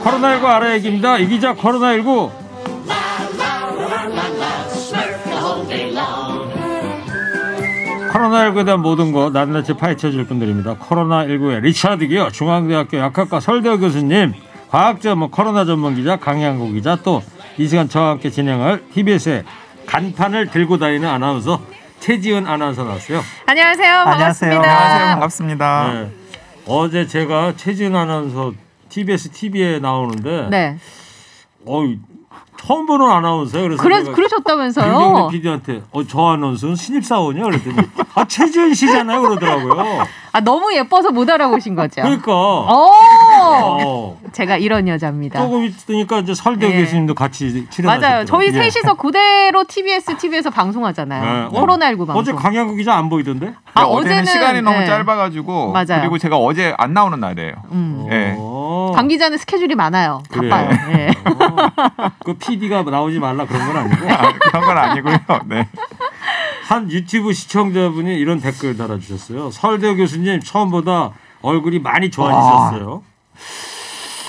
코로나19 알아야 얘기입니다. 이 기자 코로나19. 코로나19에 대한 모든 거 낱낱이 파헤쳐줄 분들입니다. 코로나19의 리차드 기어 중앙대학교 약학과 설대호 교수님, 과학자 코로나 전문 기자 강양구 기자, 또 이 시간 저와 함께 진행할 TBS의 간판을 들고 다니는 아나운서 최지은 아나운서 나왔어요. 안녕하세요. 반갑습니다. 안녕하세요. 반갑습니다. 네. 어제 제가 최지은 아나운서 TBS TV에 나오는데 네. 처음 보는 아나운서예요. 그러셨다면서요? 김경래 PD한테 저 아나운서는 신입사원이요? 그랬더니 최지은 씨잖아요. 그러더라고요. 너무 예뻐서 못 알아보신 거죠? 그러니까. 제가 이런 여자입니다. 조금 있으니까 이제 설대호 교수님도 같이 출연하셨더라고요. 맞아요. 저희 셋이서 그대로 TV에서 방송하잖아요. 코로나19 방송. 어제 강양구 기자 안 보이던데? 어제는 시간이 너무 짧아가지고. 맞아요. 그리고 제가 어제 안 나오는 날이에요. 네. 강 기자는 스케줄이 많아요. 바빠요. 네. 그 PD가 나오지 말라 그런 건 아니고. 그런 건 아니고요. 네. 한 유튜브 시청자분이 이런 댓글 달아주셨어요. 설대호 교수님 처음보다 얼굴이 많이 좋아지셨어요.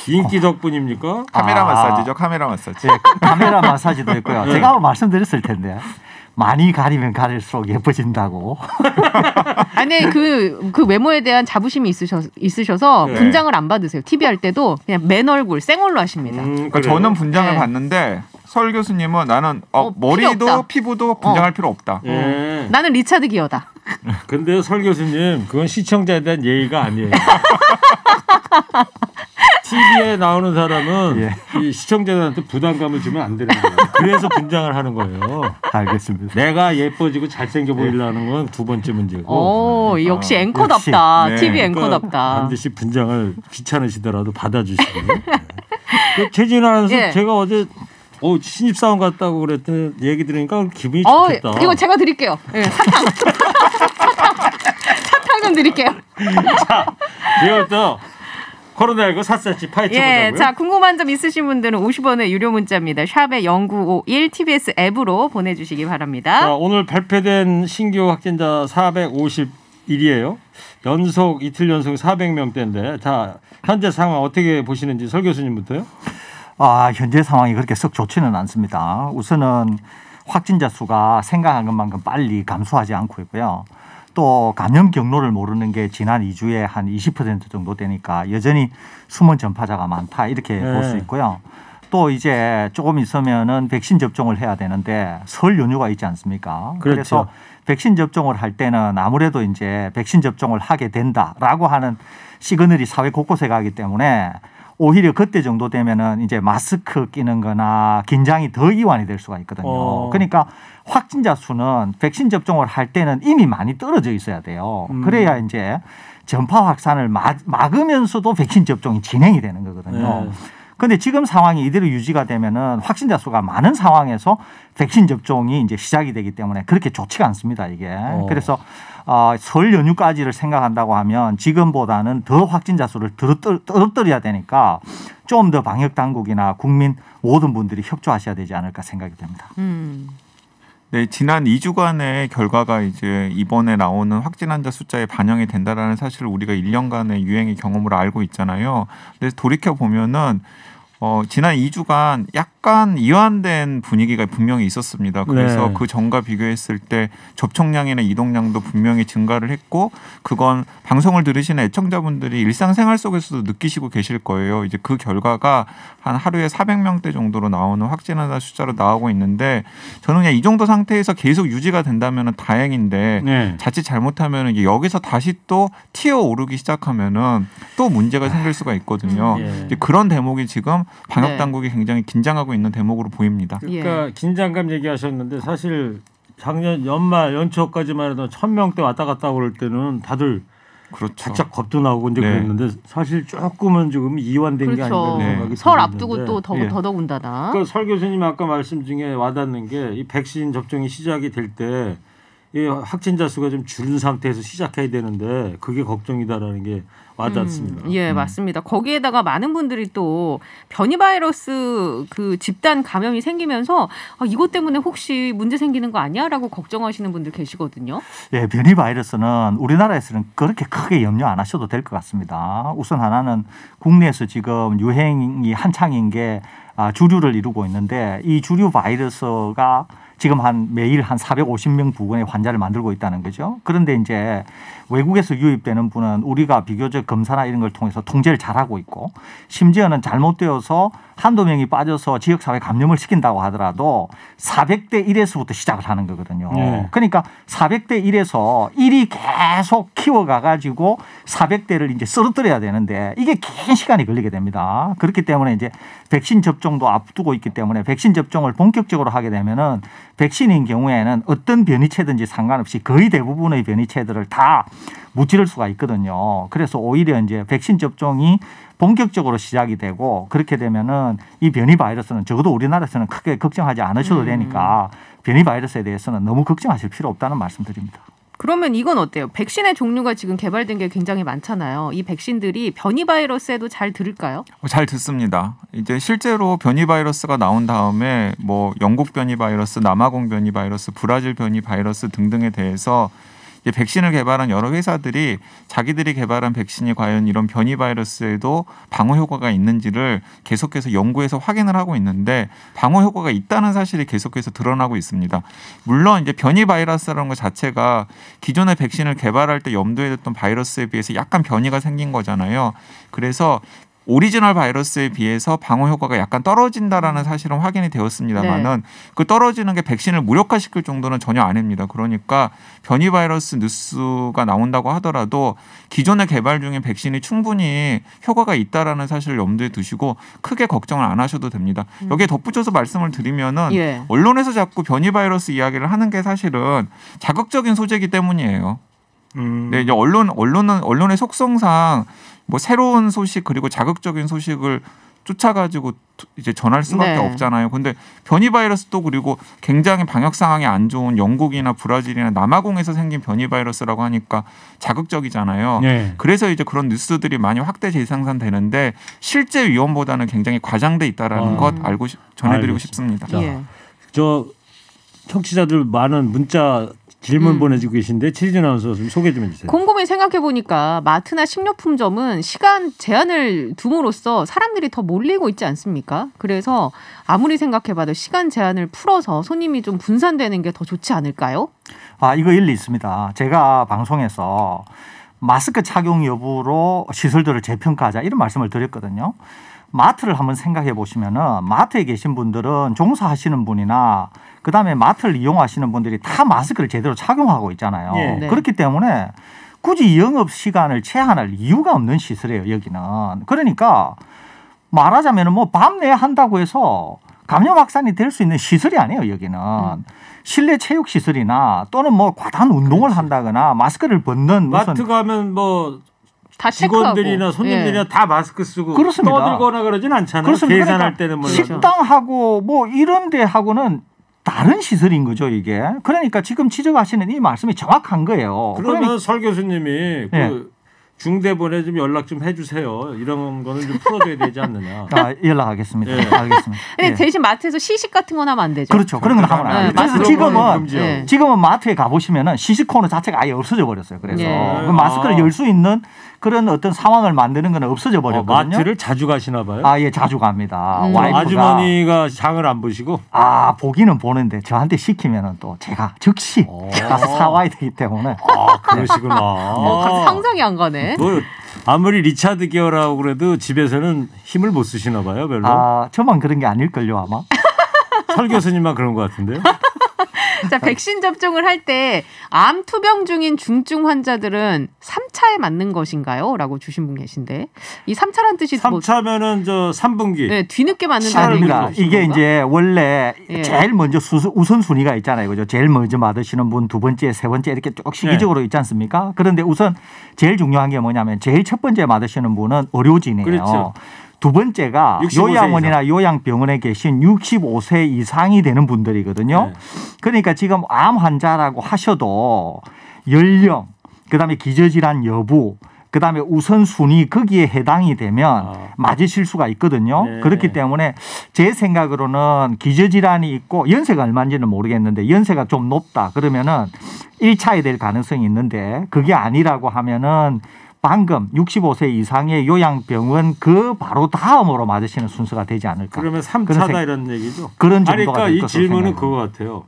인기 덕분입니까? 카메라 마사지죠. 카메라 마사지. 네, 카메라 마사지도 있고요. 제가 한번 말씀드렸을 텐데 많이 가리면 가릴수록 예뻐진다고. 아니 그 외모에 대한 자부심이 있으셔서 네. 분장을 안 받으세요. TV 할 때도 그냥 맨 얼굴 생얼로 하십니다. 그러니까 저는 분장을 받는데 설 교수님은 나는 머리도 피부도 분장할 필요 없다. 나는 리차드 기어다. 근데 설 교수님 그건 시청자에 대한 예의가 아니에요. TV에 나오는 사람은 이 시청자들한테 부담감을 주면 안 되는 거예요. 그래서 분장을 하는 거예요. 알겠습니다. 내가 예뻐지고 잘생겨 보이려는 건 두 번째 문제고. 역시 앵커답다. 네. TV 앵커답다. 반드시 분장을 귀찮으시더라도 받아주시고. 최진 아나운서 제가 어제 신입사원 같다고 그랬더니 얘기 들으니까 기분이 좋겠다. 이거 제가 드릴게요. 사탕. 사탕 좀 드릴게요. 자, 이것도 코로나19 샅샅이 파헤쳐보자고요. 자, 궁금한 점 있으신 분들은 50원의 유료 문자입니다. 샵에 0951 TBS 앱으로 보내주시기 바랍니다. 자, 오늘 발표된 신규 확진자 451이에요. 이틀 연속 400명대인데 자, 현재 상황 어떻게 보시는지 설 교수님부터요. 현재 상황이 그렇게 썩 좋지는 않습니다. 우선은 확진자 수가 생각한 것만큼 빨리 감소하지 않고 있고요. 또 감염 경로를 모르는 게 지난 2주에 한 20% 정도 되니까 여전히 숨은 전파자가 많다 이렇게 볼 수 있고요. 또 이제 조금 있으면은 백신 접종을 해야 되는데 설 연휴가 있지 않습니까? 그렇죠. 그래서 백신 접종을 할 때는 아무래도 이제 백신 접종을 하게 된다라고 하는 시그널이 사회 곳곳에 가기 때문에 오히려 그때 정도 되면은 이제 마스크 끼는 거나 긴장이 더 이완이 될 수가 있거든요. 그러니까 확진자 수는 백신 접종을 할 때는 이미 많이 떨어져 있어야 돼요. 그래야 이제 전파 확산을 막으면서도 백신 접종이 진행이 되는 거거든요. 그런데 지금 상황이 이대로 유지가 되면은 확진자 수가 많은 상황에서 백신 접종이 이제 시작이 되기 때문에 그렇게 좋지가 않습니다, 이게. 그래서 설 연휴까지를 생각한다고 하면 지금보다는 더 확진자 수를 떨어뜨려야 되니까 좀 더 방역 당국이나 국민 모든 분들이 협조하셔야 되지 않을까 생각이 됩니다. 네, 지난 2주간의 결과가 이제 이번에 나오는 확진 환자 숫자에 반영이 된다라는 사실을 우리가 1년간의 유행의 경험으로 알고 있잖아요. 근데 돌이켜 보면은 지난 2주간 약간 이완된 분위기가 분명히 있었습니다. 그래서 그 전과 비교했을 때 접촉량이나 이동량도 분명히 증가를 했고 그건 방송을 들으시는 애청자분들이 일상생활 속에서도 느끼시고 계실 거예요. 이제 그 결과가 한 하루에 400명대 정도로 나오는 확진 환자 숫자로 나오고 있는데 저는 그냥 이 정도 상태에서 계속 유지가 된다면 다행인데 자칫 잘못하면 여기서 다시 또 튀어 오르기 시작하면은 또 문제가 생길 수가 있거든요. 이제 그런 대목이 지금 방역 당국이 굉장히 긴장하고 있는 대목으로 보입니다. 그러니까 긴장감 얘기하셨는데 사실 작년 연초까지만 해도 1000명대 왔다 갔다 그럴 때는 다들 살짝 겁도 나고 이제 그랬는데 사실 조금은 지금 이완된 게 아닌가 생각이 설 앞두고 또 더더군다나. 그러니까 설 교수님 아까 말씀 중에 와닿는 게 이 백신 접종이 시작이 될 때 이 확진자 수가 좀 줄은 상태에서 시작해야 되는데 그게 걱정이다라는 게 와닿습니다. 예, 맞습니다. 거기에다가 많은 분들이 또 변이 바이러스 그 집단 감염이 생기면서 이것 때문에 혹시 문제 생기는 거 아니야라고 걱정하시는 분들 계시거든요. 예, 변이 바이러스는 우리나라에서는 그렇게 크게 염려 안 하셔도 될 것 같습니다. 우선 하나는 국내에서 지금 유행이 한창인 게 주류를 이루고 있는데 이 주류 바이러스가 지금 매일 한 450명 부근의 환자를 만들고 있다는 거죠. 그런데 이제 외국에서 유입되는 분은 우리가 비교적 검사나 이런 걸 통해서 통제를 잘하고 있고 심지어는 잘못되어서 한두 명이 빠져서 지역사회 감염을 시킨다고 하더라도 400대 1에서부터 시작을 하는 거거든요. 네. 그러니까 400대 1에서 1이 계속 키워가가지고 400대를 이제 쓰러뜨려야 되는데 이게 긴 시간이 걸리게 됩니다. 그렇기 때문에 이제 백신 접종도 앞두고 있기 때문에 백신 접종을 본격적으로 하게 되면은 백신인 경우에는 어떤 변이체든지 상관없이 거의 대부분의 변이체들을 다 무찌를 수가 있거든요. 그래서 오히려 이제 백신 접종이 본격적으로 시작이 되고 그렇게 되면은 이 변이 바이러스는 적어도 우리나라에서는 크게 걱정하지 않으셔도 되니까 변이 바이러스에 대해서는 너무 걱정하실 필요 없다는 말씀드립니다. 그러면 이건 어때요? 백신의 종류가 지금 개발된 게 굉장히 많잖아요. 이 백신들이 변이 바이러스에도 잘 들을까요? 잘 듣습니다. 이제 실제로 변이 바이러스가 나온 다음에 뭐 영국 변이 바이러스, 남아공 변이 바이러스, 브라질 변이 바이러스 등등에 대해서 이제 백신을 개발한 여러 회사들이 자기들이 개발한 백신이 과연 이런 변이 바이러스에도 방어 효과가 있는지를 계속해서 연구해서 확인을 하고 있는데 방어 효과가 있다는 사실이 계속해서 드러나고 있습니다. 물론 이제 변이 바이러스라는 것 자체가 기존의 백신을 개발할 때 염두에 뒀던 바이러스에 비해서 약간 변이가 생긴 거잖아요. 그래서 오리지널 바이러스에 비해서 방어 효과가 약간 떨어진다라는 사실은 확인이 되었습니다만은 그 떨어지는 게 백신을 무력화시킬 정도는 전혀 아닙니다. 그러니까 변이 바이러스 뉴스가 나온다고 하더라도 기존에 개발 중인 백신이 충분히 효과가 있다라는 사실을 염두에 두시고 크게 걱정을 안 하셔도 됩니다. 여기에 덧붙여서 말씀을 드리면은 언론에서 자꾸 변이 바이러스 이야기를 하는 게 사실은 자극적인 소재이기 때문이에요. 네, 이제 언론의 속성상 뭐 새로운 소식 그리고 자극적인 소식을 쫓아가지고 이제 전할 수밖에 없잖아요. 근데 변이 바이러스도 그리고 굉장히 방역 상황이 안 좋은 영국이나 브라질이나 남아공에서 생긴 변이 바이러스라고 하니까 자극적이잖아요. 그래서 이제 그런 뉴스들이 많이 확대 재생산되는데 실제 위험보다는 굉장히 과장돼 있다라는 것 알고 전해드리고 싶습니다. 자, 저 청취자들 많은 문자 질문 보내주고 계신데 최진 아나운서 좀 소개 좀 해주세요. 곰곰이 생각해보니까 마트나 식료품점은 시간 제한을 둠으로써 사람들이 더 몰리고 있지 않습니까? 그래서 아무리 생각해봐도 시간 제한을 풀어서 손님이 좀 분산되는 게 더 좋지 않을까요? 이거 일리 있습니다. 제가 방송에서 마스크 착용 여부로 시설들을 재평가하자 이런 말씀을 드렸거든요. 마트를 한번 생각해 보시면은 마트에 계신 분들은 종사하시는 분이나 그다음에 마트를 이용하시는 분들이 다 마스크를 제대로 착용하고 있잖아요. 그렇기 때문에 굳이 영업 시간을 제한할 이유가 없는 시설이에요, 여기는. 그러니까 말하자면 뭐 밤 내에 한다고 해서 감염 확산이 될 수 있는 시설이 아니에요, 여기는. 실내 체육 시설이나 또는 뭐 과다한 운동을 한다거나 마스크를 벗는 마트 가면 뭐 다 직원들이나 손님들이나 다 마스크 쓰고 그렇습니다. 떠들거나 그러진 않잖아요. 그렇습니다. 계산할 그러니까 때는 뭐 식당하고 뭐 이런 데하고는 다른 시설인 거죠, 이게. 그러니까 지금 지적하시는 이 말씀이 정확한 거예요. 그러면 설 교수님이 그 중대본에 좀 연락 좀 해주세요. 이런 거는 좀 풀어줘야 되지 않느냐. 연락하겠습니다. 알겠습니다. 근데 대신 마트에서 시식 같은 건 하면 안 되죠. 그렇죠. 그런 건 하면 안 돼요. 지금은 마트에 가보시면은 시식 코너 자체가 아예 없어져 버렸어요. 그래서 마스크를 열 수 있는 그런 어떤 상황을 만드는 건 없어져 버렸거든요. 마트를 자주 가시나 봐요? 예, 자주 갑니다. 와이프가. 아주머니가 장을 안 보시고? 보기는 보는데 저한테 시키면은 또 제가 즉시 가서 사와야 되기 때문에. 그러시구나. 상상이 안 가네. 뭐 아무리 리차드 기어라고 그래도 집에서는 힘을 못 쓰시나 봐요, 별로. 저만 그런 게 아닐걸요, 아마. 설 교수님만 그런 것 같은데요. 자, 백신 접종을 할 때 암 투병 중인 중증 환자들은 3차에 맞는 것인가요? 라고 주신 분 계신데 이 3차란 뜻이 3차면은 저 3분기. 네, 뒤늦게 맞는다는 아닙니다. 이게 건가? 이제 원래 제일 먼저 우선 순위가 있잖아요. 그죠? 제일 먼저 맞으시는 분, 두 번째, 세 번째 이렇게 쭉 시기적으로 있지 않습니까? 그런데 우선 제일 중요한 게 뭐냐면 제일 첫 번째 맞으시는 분은 의료진이에요. 그렇죠. 두 번째가 65세 요양원이나 요양병원에 계신 65세 이상이 되는 분들이거든요. 네. 그러니까 지금 암 환자라고 하셔도 연령, 그다음에 기저질환 여부, 그다음에 우선순위 거기에 해당이 되면 맞으실 수가 있거든요. 네. 그렇기 때문에 제 생각으로는 기저질환이 있고 연세가 얼마인지는 모르겠는데 연세가 좀 높다 그러면은 1차에 될 가능성이 있는데 그게 아니라고 하면은 방금 65세 이상의 요양병원 그 바로 다음으로 맞으시는 순서가 되지 않을까. 그러면 3차다 이런 얘기죠. 그런 아니, 정도가 그러니까 될 이 것으로 질문은 생각합니다. 그거 같아요.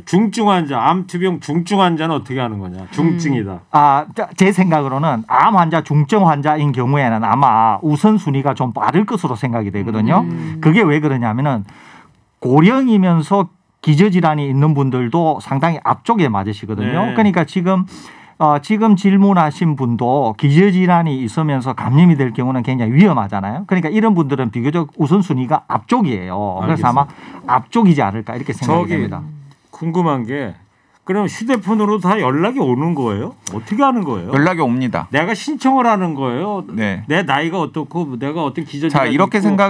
중증 환자, 암투병 중증 환자는 어떻게 하는 거냐? 중증이다. 제 생각으로는 암 환자, 중증 환자인 경우에는 아마 우선순위가 좀 빠를 것으로 생각이 되거든요. 그게 왜 그러냐면은 고령이면서 기저질환이 있는 분들도 상당히 앞쪽에 맞으시거든요. 네. 그러니까 지금 질문하신 분도 기저질환이 있으면서 감염이 될 경우는 굉장히 위험하잖아요. 그러니까 이런 분들은 비교적 우선순위가 앞쪽이에요. 그래서 아마 앞쪽이지 않을까 이렇게 생각이 됩니다. 궁금한 게 그럼 휴대폰으로 다 연락이 오는 거예요? 어떻게 하는 거예요? 연락이 옵니다. 내가 신청을 하는 거예요. 네. 내 나이가 어떻고 내가 어떤 기저질환이 자,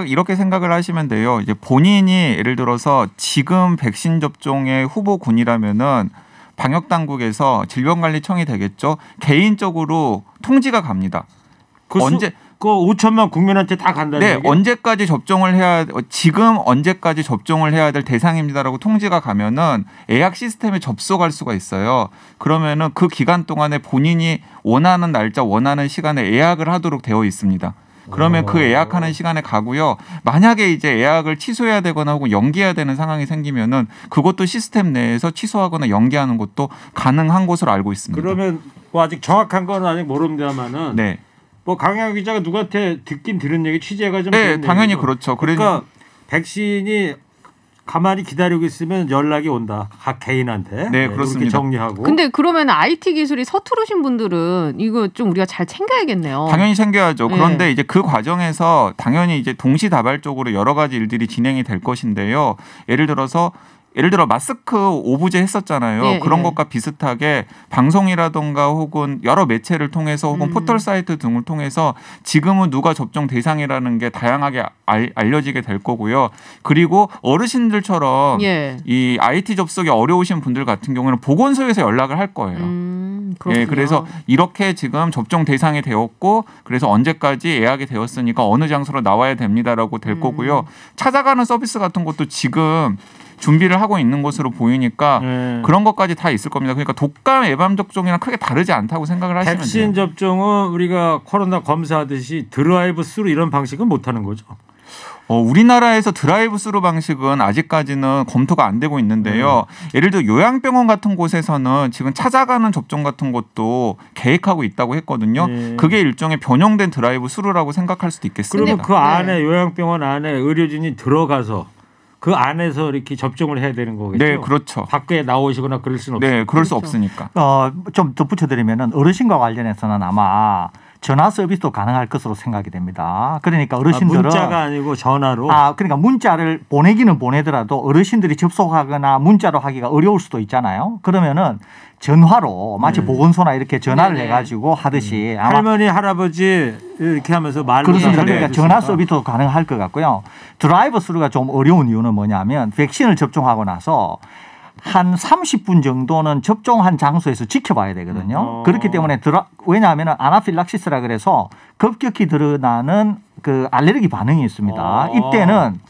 이렇게 생각을 하시면 돼요. 이제 본인이 예를 들어서 지금 백신 접종의 후보군이라면은 방역 당국에서 질병관리청이 되겠죠. 개인적으로 통지가 갑니다. 언제 그 5천만 국민한테 다 간다는 네, 얘기예요? 언제까지 접종을 해야 지금 언제까지 접종을 해야 될 대상입니다라고 통지가 가면은 예약 시스템에 접속할 수가 있어요. 그러면은 그 기간 동안에 본인이 원하는 날짜, 원하는 시간에 예약을 하도록 되어 있습니다. 그러면 그 예약하는 시간에 가고요. 만약에 이제 예약을 취소해야 되거나 혹은 연기해야 되는 상황이 생기면은 그것도 시스템 내에서 취소하거나 연기하는 것도 가능한 것으로 알고 있습니다. 그러면 뭐 아직 정확한 건 아직 모릅니다만은 네. 뭐 강양 기자가 누구한테 듣긴 들은 얘기 취재가 좀 네, 된 당연히 얘기죠. 그렇죠. 그러니까 백신이 가만히 기다리고 있으면 연락이 온다. 각 개인한테. 네, 그렇습니다. 이렇게 정리하고. 근데 그러면 IT 기술이 서투르신 분들은 이거 좀 우리가 잘 챙겨야겠네요. 당연히 챙겨야죠. 네. 그런데 이제 그 과정에서 당연히 이제 동시다발적으로 여러 가지 일들이 진행이 될 것인데요. 예를 들어 마스크 오부제 했었잖아요. 예, 그런 예. 것과 비슷하게 방송이라든가 혹은 여러 매체를 통해서 혹은 포털 사이트 등을 통해서 지금은 누가 접종 대상이라는 게 다양하게 알려지게 될 거고요. 그리고 어르신들처럼 예. 이 IT 접속이 어려우신 분들 같은 경우는 보건소에서 연락을 할 거예요. 그렇군요. 예, 그래서 이렇게 지금 접종 대상이 되었고 그래서 언제까지 예약이 되었으니까 어느 장소로 나와야 됩니다라고 될 거고요. 찾아가는 서비스 같은 것도 지금 준비를 하고 있는 것으로 보이니까 그런 것까지 다 있을 겁니다. 그러니까 독감 예방 접종이랑 크게 다르지 않다고 생각을 하시면 돼요. 백신 접종은 우리가 코로나 검사하듯이 드라이브 스루 이런 방식은 못 하는 거죠. 우리나라에서 드라이브 스루 방식은 아직까지는 검토가 안 되고 있는데요. 예를 들어 요양병원 같은 곳에서는 지금 찾아가는 접종 같은 것도 계획하고 있다고 했거든요. 그게 일종의 변형된 드라이브 스루라고 생각할 수도 있겠습니다. 그러면 그 안에 요양병원 안에 의료진이 들어가서 그 안에서 이렇게 접종을 해야 되는 거겠죠. 네, 그렇죠. 밖에 나오시거나 그럴 수는 없어요. 네, 그럴 수 없으니까. 좀 덧붙여드리면은 어르신과 관련해서는 아마 전화 서비스도 가능할 것으로 생각이 됩니다. 그러니까 어르신들은 문자가 아니고 전화로. 그러니까 문자를 보내기는 보내더라도 어르신들이 접속하거나 문자로 하기가 어려울 수도 있잖아요. 그러면은 전화로 마치 보건소나 이렇게 전화를 네네. 해가지고 하듯이 아마 할머니 할아버지 이렇게 하면서 말로 그렇습니다. 다 그러니까 해주시니까. 전화 서비스도 가능할 것 같고요. 드라이브 스루가 좀 어려운 이유는 뭐냐면 백신을 접종하고 나서 한 30분 정도는 접종한 장소에서 지켜봐야 되거든요. 그렇기 때문에 왜냐하면 아나필락시스라 그래서 급격히 드러나는 그 알레르기 반응이 있습니다. 이때는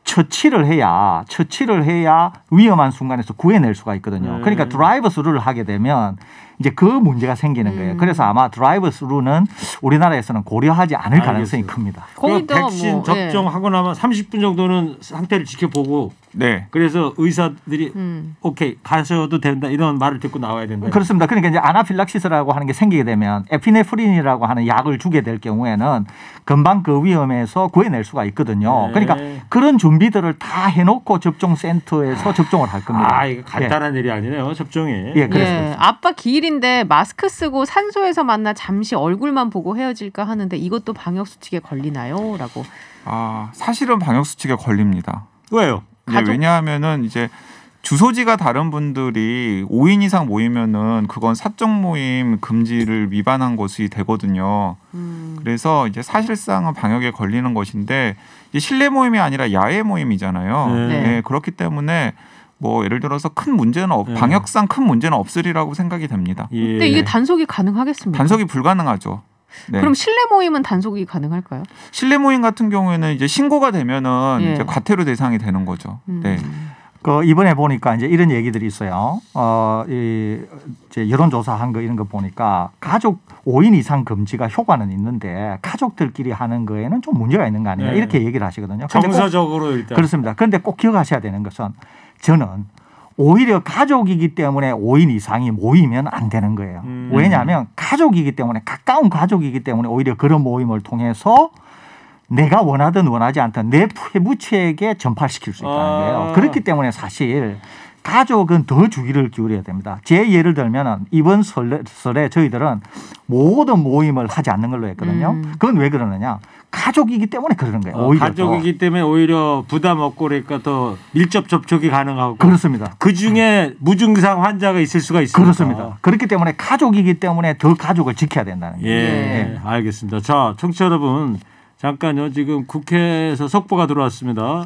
처치를 해야 위험한 순간에서 구해낼 수가 있거든요. 그러니까 드라이브 스루를 하게 되면 이제 그 문제가 생기는 거예요. 그래서 아마 드라이브 스루는 우리나라에서는 고려하지 않을 가능성이 큽니다. 그 백신 뭐, 접종하고 나면 30분 정도는 상태를 지켜보고 네. 그래서 의사들이 오케이 가셔도 된다 이런 말을 듣고 나와야 된다. 그렇습니다. 그러니까 이제 아나필락시스라고 하는 게 생기게 되면 에피네프린이라고 하는 약을 주게 될 경우에는 금방 그 위험에서 구해낼 수가 있거든요. 그러니까 그런 준비들을 다 해놓고 접종센터에서 접종을 할 겁니다. 이거 간단한 일이 아니네요. 접종이. 예, 그렇습니다. 예, 아빠 기일인데 마스크 쓰고 산소에서 만나 잠시 얼굴만 보고 헤어질까 하는데 이것도 방역 수칙에 걸리나요? 라고. 사실은 방역 수칙에 걸립니다. 왜요? 네, 왜냐하면은 이제 주소지가 다른 분들이 5인 이상 모이면은 그건 사적 모임 금지를 위반한 것이 되거든요. 그래서 이제 사실상은 방역에 걸리는 것인데 이제 실내 모임이 아니라 야외 모임이잖아요. 네. 네, 그렇기 때문에 뭐 예를 들어서 큰 문제는 네. 방역상 큰 문제는 없으리라고 생각이 됩니다. 예. 근데 이게 단속이 가능하겠습니까? 단속이 불가능하죠. 네. 그럼 실내 모임은 단속이 가능할까요? 실내 모임 같은 경우에는 이제 신고가 되면은 예. 이제 과태료 대상이 되는 거죠. 네. 그 이번에 보니까 이제 이런 얘기들이 있어요. 이제 여론조사한 거 이런 거 보니까 가족 5인 이상 금지가 효과는 있는데 가족들끼리 하는 거에는 좀 문제가 있는 거 아니냐 네. 이렇게 얘기를 하시거든요. 근데 꼭 정서적으로 일단 그렇습니다. 그런데 꼭 기억하셔야 되는 것은 저는 오히려 가족이기 때문에 5인 이상이 모이면 안 되는 거예요. 왜냐하면 가족이기 때문에 가까운 가족이기 때문에 오히려 그런 모임을 통해서 내가 원하든 원하지 않든 내 부채에게 전파시킬 수 있다는 거예요. 그렇기 때문에 사실 가족은 더 주의를 기울여야 됩니다. 제 예를 들면 이번 설에 저희들은 모든 모임을 하지 않는 걸로 했거든요. 그건 왜 그러느냐. 가족이기 때문에 그러는 거예요. 오히려 가족이기 때문에 오히려 부담 없고 그러니까 더 밀접 접촉이 가능하고 그렇습니다. 그중에 무증상 환자가 있을 수가 있습니다. 그렇습니다. 그렇기 때문에 가족이기 때문에 더 가족을 지켜야 된다는 거예요. 예, 알겠습니다. 자, 청취자 여러분 잠깐요. 지금 국회에서 속보가 들어왔습니다.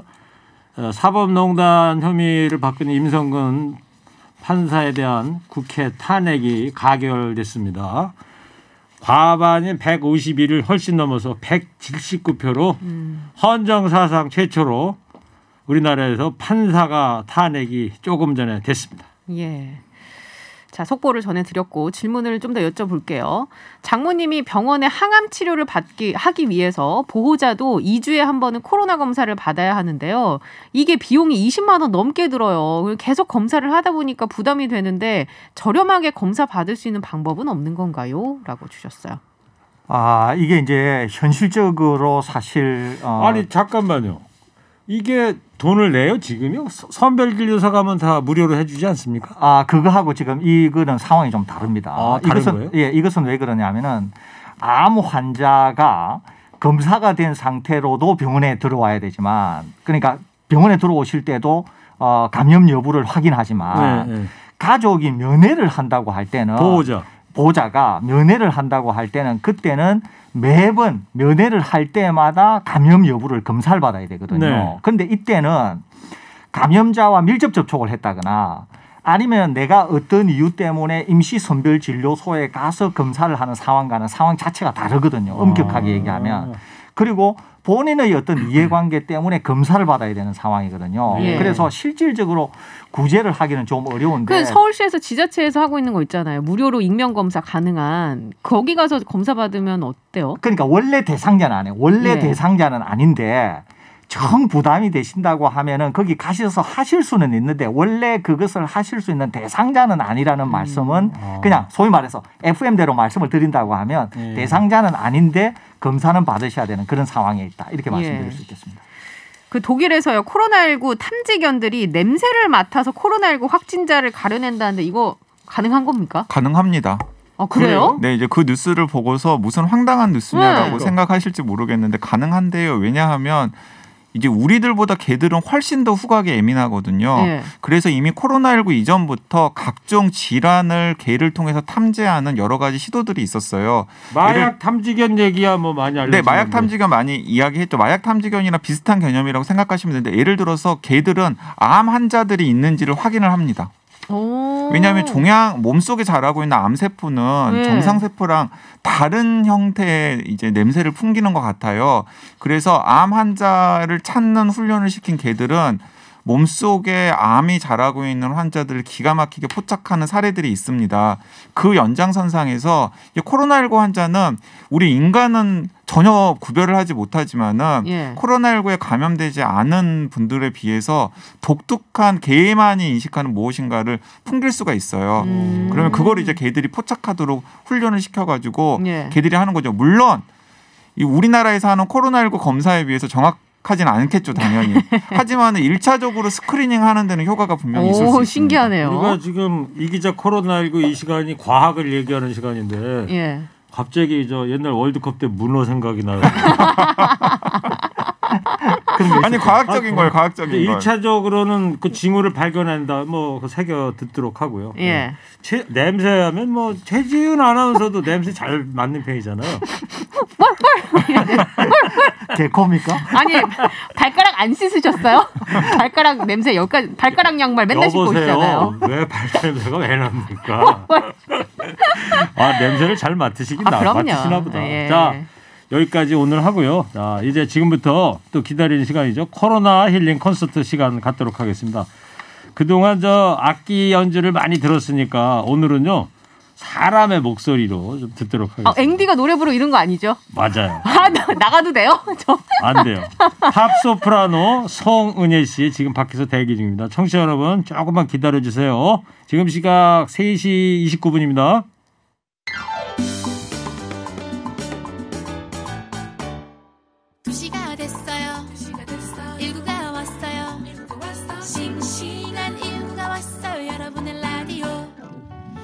사법농단 혐의를 받고 있는 임성근 판사에 대한 국회 탄핵이 가결됐습니다. 과반인 151을 훨씬 넘어서 179표로 헌정사상 최초로 우리나라에서 판사가 탄핵이 조금 전에 됐습니다. 예. 자, 속보를 전해드렸고 질문을 좀 더 여쭤볼게요. 장모님이 병원에 항암 치료를 하기 위해서 보호자도 2주에 한 번은 코로나 검사를 받아야 하는데요. 이게 비용이 20만 원 넘게 들어요. 계속 검사를 하다 보니까 부담이 되는데 저렴하게 검사 받을 수 있는 방법은 없는 건가요? 라고 주셨어요. 이게 이제 현실적으로 사실 아니 잠깐만요. 이게 돈을 내요 지금요? 선별진료소 가면 다 무료로 해주지 않습니까? 그거하고 지금 이거는 상황이 좀 다릅니다. 다른 이것은 거예요? 예, 이것은 왜 그러냐면은 암 환자가 검사가 된 상태로도 병원에 들어와야 되지만, 그러니까 병원에 들어오실 때도 감염 여부를 확인하지만 가족이 면회를 한다고 할 때는 보호자가 면회를 한다고 할 때는 그때는 매번 면회를 할 때마다 감염 여부를 검사를 받아야 되거든요. 그런데 이때는 감염자와 밀접 접촉을 했다거나 아니면 내가 어떤 이유 때문에 임시 선별 진료소에 가서 검사를 하는 상황과는 상황 자체가 다르거든요. 엄격하게 얘기하면. 그리고 본인의 어떤 이해관계 때문에 검사를 받아야 되는 상황이거든요. 그래서 실질적으로 구제를 하기는 좀 어려운데. 그 서울시에서 지자체에서 하고 있는 거 있잖아요. 무료로 익명 검사 가능한. 거기 가서 검사 받으면 어때요? 그러니까 원래 대상자는 아니에요. 원래 대상자는 아닌데 정 부담이 되신다고 하면은 거기 가셔서 하실 수는 있는데 원래 그것을 하실 수 있는 대상자는 아니라는 말씀은 그냥 소위 말해서 FM대로 말씀을 드린다고 하면 대상자는 아닌데 검사는 받으셔야 되는 그런 상황에 있다. 이렇게 말씀드릴 수 있겠습니다. 그 독일에서요. 코로나19 탐지견들이 냄새를 맡아서 코로나19 확진자를 가려낸다는데 이거 가능한 겁니까? 가능합니다. 그래요? 네, 이제 그 뉴스를 보고서 무슨 황당한 뉴스냐라고 생각하실지 모르겠는데 가능한데요. 왜냐하면 이제 우리들보다 개들은 훨씬 더 후각에 예민하거든요. 그래서 이미 코로나19 이전부터 각종 질환을 개를 통해서 탐지하는 여러 가지 시도들이 있었어요. 마약 탐지견 얘기야 뭐 많이 알려지는데. 네, 마약 탐지견 많이 이야기했죠. 마약 탐지견이랑 비슷한 개념이라고 생각하시면 되는데 예를 들어서 개들은 암 환자들이 있는지를 확인을 합니다. 왜냐하면 종양 몸속에 자라고 있는 암세포는 정상세포랑 다른 형태의 이제 냄새를 풍기는 것 같아요. 그래서 암 환자를 찾는 훈련을 시킨 개들은 몸속에 암이 자라고 있는 환자들을 기가 막히게 포착하는 사례들이 있습니다. 그 연장선상에서 코로나19 환자는 우리 인간은 전혀 구별을 하지 못하지만은 코로나19에 감염되지 않은 분들에 비해서 독특한 개만이 인식하는 무엇인가를 풍길 수가 있어요. 그러면 그걸 이제 개들이 포착하도록 훈련을 시켜가지고 개들이 하는 거죠. 물론 이 우리나라에서 하는 코로나19 검사에 비해서 하진 않겠죠, 당연히. 하지만 1차적으로 스크리닝 하는 데는 효과가 분명히 있을 수 있습니다. 신기하네요. 우리가 지금 이기자 코로나19 이 시간이 과학을 얘기하는 시간인데 갑자기 저 옛날 월드컵 때 문어 생각이 나요. 아니 과학적인 거예요. 과학적인 거. 1차적으로는 그 징후를 발견한다. 그 새겨 듣도록 하고요. 예. 냄새하면 최지은 아나운서도 냄새 잘 맡는 편이잖아요. 개코입니까? 아니 발가락 안 씻으셨어요? 발가락 냄새 여기까지 발가락 양말 맨날 신고 있잖아요. 왜 발가락 냄새가 왜 납니까? 냄새를 잘 맡으시나 보다. 예. 자, 여기까지 오늘 하고요. 자, 이제 지금부터 또 기다리는 시간이죠. 코로나 힐링 콘서트 시간 갖도록 하겠습니다. 그동안 악기 연주를 많이 들었으니까 오늘은요. 사람의 목소리로 좀 듣도록 하겠습니다. 앵디가 노래 부르고 이런 거 아니죠? 맞아요. 나가도 돼요? 안 돼요. 팝 소프라노 송은혜 씨 지금 밖에서 대기 중입니다. 청취자 여러분 조금만 기다려주세요. 지금 시각 3시 29분입니다.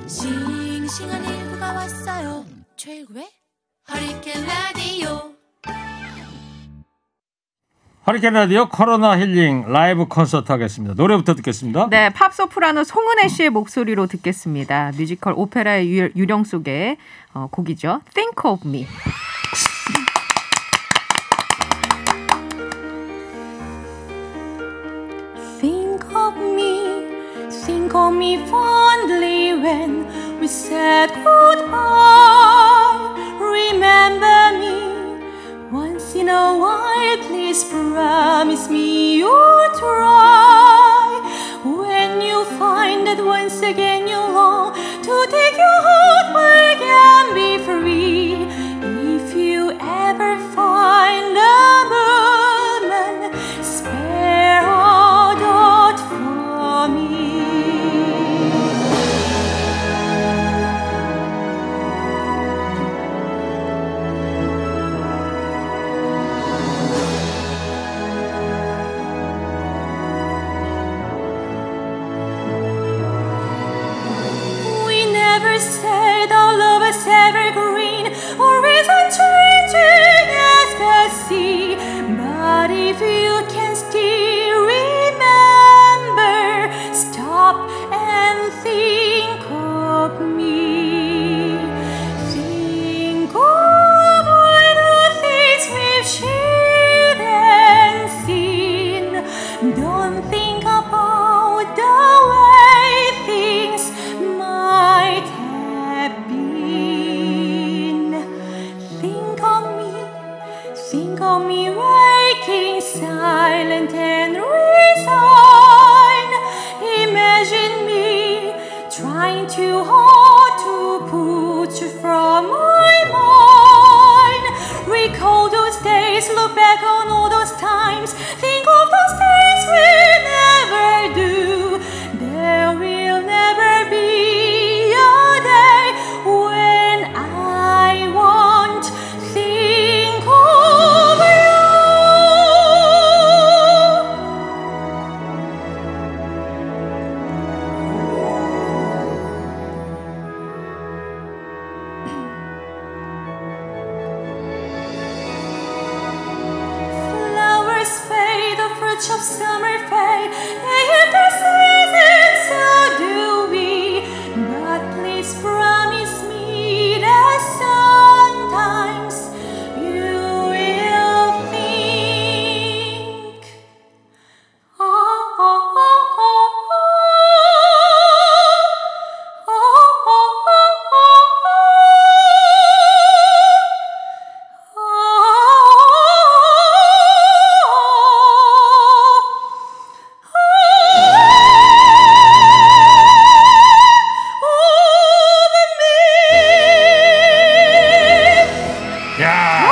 싱싱한 일부가 왔어요. 최고의 허리케인 라디오. 허리케인 라디오 코로나 힐링 라이브 콘서트 하겠습니다. 노래부터 듣겠습니다. 네, 팝 소프라노 송은혜 씨의 목소리로 듣겠습니다. 뮤지컬 오페라의 유령 속의 곡이죠. Think of me. Think of me fondly when we said goodbye. Remember me once in a while. Please promise me you'll try. When you find that once again you long to take your heart back and be free. If you ever find a moment, spare a dot for me. Said our love is evergreen, always unchanging as the sea. But if you can still remember, stop and think of me. Think of all the things we've shared and seen. Don't think about the way things might have been. Think of me waking silent and resigned. Imagine me trying too hard to put you from my mind. Recall those days, look back on all those times. Think of those days we'll never do. There will never be a day when I won't think of you. Flowers fade, the fruits of summer fade. They hit the season, so do we. But please promise me that sometimes you will think. 야.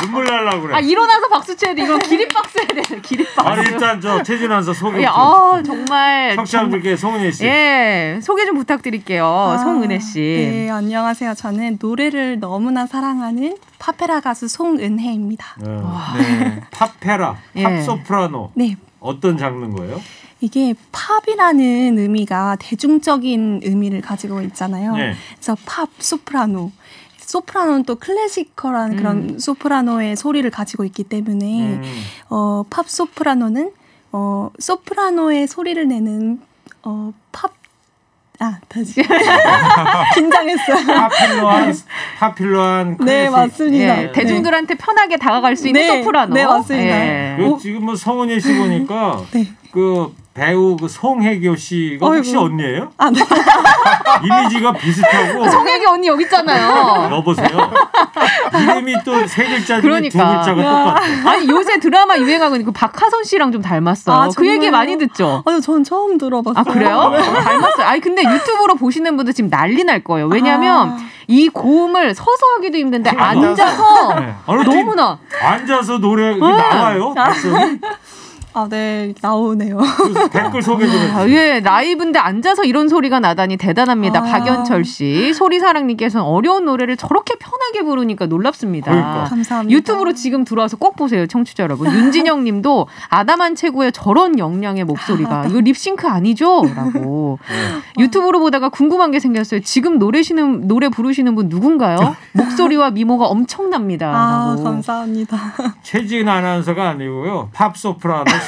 눈물 날라고 그래. 일어나서 박수 쳐야 돼. 이건 기립박수 해야 돼. 기립박수. 일단 최진 아나운서 소개 좀. 정말 청취자분들께 송은혜 씨. 예, 소개 좀 부탁드릴게요. 송은혜 씨. 네, 안녕하세요. 저는 노래를 너무나 사랑하는 파페라 가수 송은혜입니다. 네. 팝페라, 예. 팝 소프라노. 네, 어떤 장르인 거예요? 이게 팝이라는 의미가 대중적인 의미를 가지고 있잖아요. 네. 그래서 팝, 소프라노. 소프라노는 또 클래시컬한 그런 소프라노의 소리를 가지고 있기 때문에 팝 소프라노는 소프라노의 소리를 내는 다시 긴장했어요. 파필러한 네, 맞습니다. 예, 대중들한테 편하게 다가갈 수 있는 소프라노. 네, 맞습니다. 예. 지금 뭐 성은예 씨 보니까 네. 그 배우 그 송혜교 씨가 혹시 어이구. 언니예요? 아, 네. 이미지가 비슷하고. 송혜교 언니 여기 있잖아요. 여보세요. 이름이 또 세 글자 중에 그러니까. 두 글자가 똑같아. 아니 요새 드라마 유행하고 있는 그 박하선 씨랑 좀 닮았어. 아, 그 얘기 정말요? 많이 듣죠. 아니, 전 처음 들어봤어요. 아 그래요? 닮았어요. 아니 근데 유튜브로 보시는 분들 지금 난리 날 거예요. 왜냐하면 이 고음을 서서 하기도 힘든데 앉아서 네. 너무나 앉아서 노래 나와요. 발성이? 아, 네, 나오네요. 댓글 소개 좀 해주세요. 예, 라이브인데 앉아서 이런 소리가 나다니 대단합니다. 박연철 씨. 소리사랑님께서는 어려운 노래를 저렇게 편하게 부르니까 놀랍습니다. 그러니까. 감사합니다. 유튜브로 지금 들어와서 꼭 보세요, 청취자 여러분. 윤진영 님도 아담한 체구의 저런 영량의 목소리가 이거 립싱크 아니죠? 라고. 유튜브로 보다가 궁금한 게 생겼어요. 지금 노래 부르시는 분 누군가요? 목소리와 미모가 엄청납니다. 아, 라고. 감사합니다. 최지은 아나운서가 아니고요. 팝 소프라노.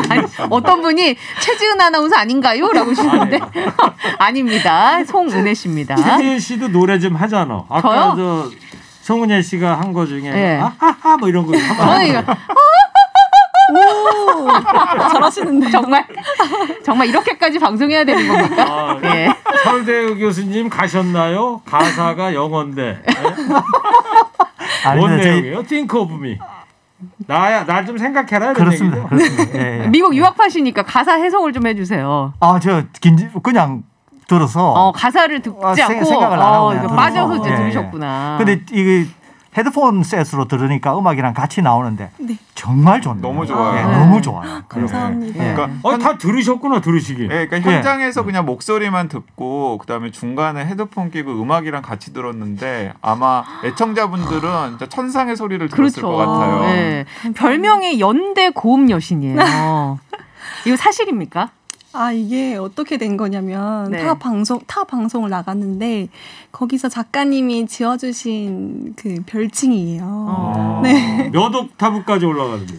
아니, 어떤 분이 최지은 아나운서 아닌가요? 라고 하시는데 아닙니다. 송은혜 씨입니다. 최지은 씨도 노래 좀 하잖아. 아까 저 송은예 씨가 한 거 중에 네. 아하하 뭐 이런 거 저는 이거 오, 잘하시는데. 정말 이렇게까지 방송해야 되는 겁니까? 예. 서울대 교수님 가셨나요? 가사가 영어인데. 아니, 뭔 근데 내용이에요? Think of me. 나 좀 생각해라. 이런 그렇습니다. 얘기죠? 그렇습니다. 예, 예. 미국 유학파시니까 가사 해석을 좀 해주세요. 그냥 들어서 가사를 듣지 않고 생각을 안 하고 그냥 이거 빠져서 이제 들어서. 들으셨구나. 근데 이게 헤드폰 셋으로 들으니까 음악이랑 같이 나오는데 네. 정말 좋네요. 너무 좋아요. 예, 네. 너무 좋아요. 감사합니다. 예. 그러니까 다 들으셨구나 들으시기. 그러니까 현장에서 그냥 목소리만 듣고 그다음에 중간에 헤드폰 끼고 음악이랑 같이 들었는데 아마 애청자분들은 진짜 천상의 소리를 들었을 그렇죠. 것 같아요. 예. 별명이 연대 고음 여신이에요. 이거 사실입니까? 아, 이게 어떻게 된 거냐면 네. 타 방송을 나갔는데 거기서 작가님이 지어주신 그 별칭이에요. 네. 몇 옥타브까지 올라가는데요?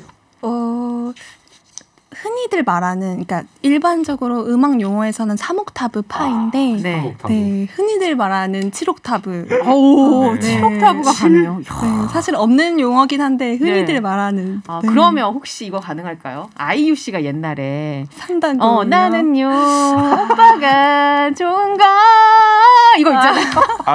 흔히들 말하는, 그러니까 일반적으로 음악 용어에서는 3옥타브 파인데 네. 네, 흔히들 말하는 7옥타브. 오, 네. 7옥타브가 가네요. 네, 사실 없는 용어긴 한데 흔히들 네. 말하는. 아, 네. 그러면 혹시 이거 가능할까요? 아이유 씨가 옛날에 상당히 나는요 오빠가 좋은가 이거 있잖아요.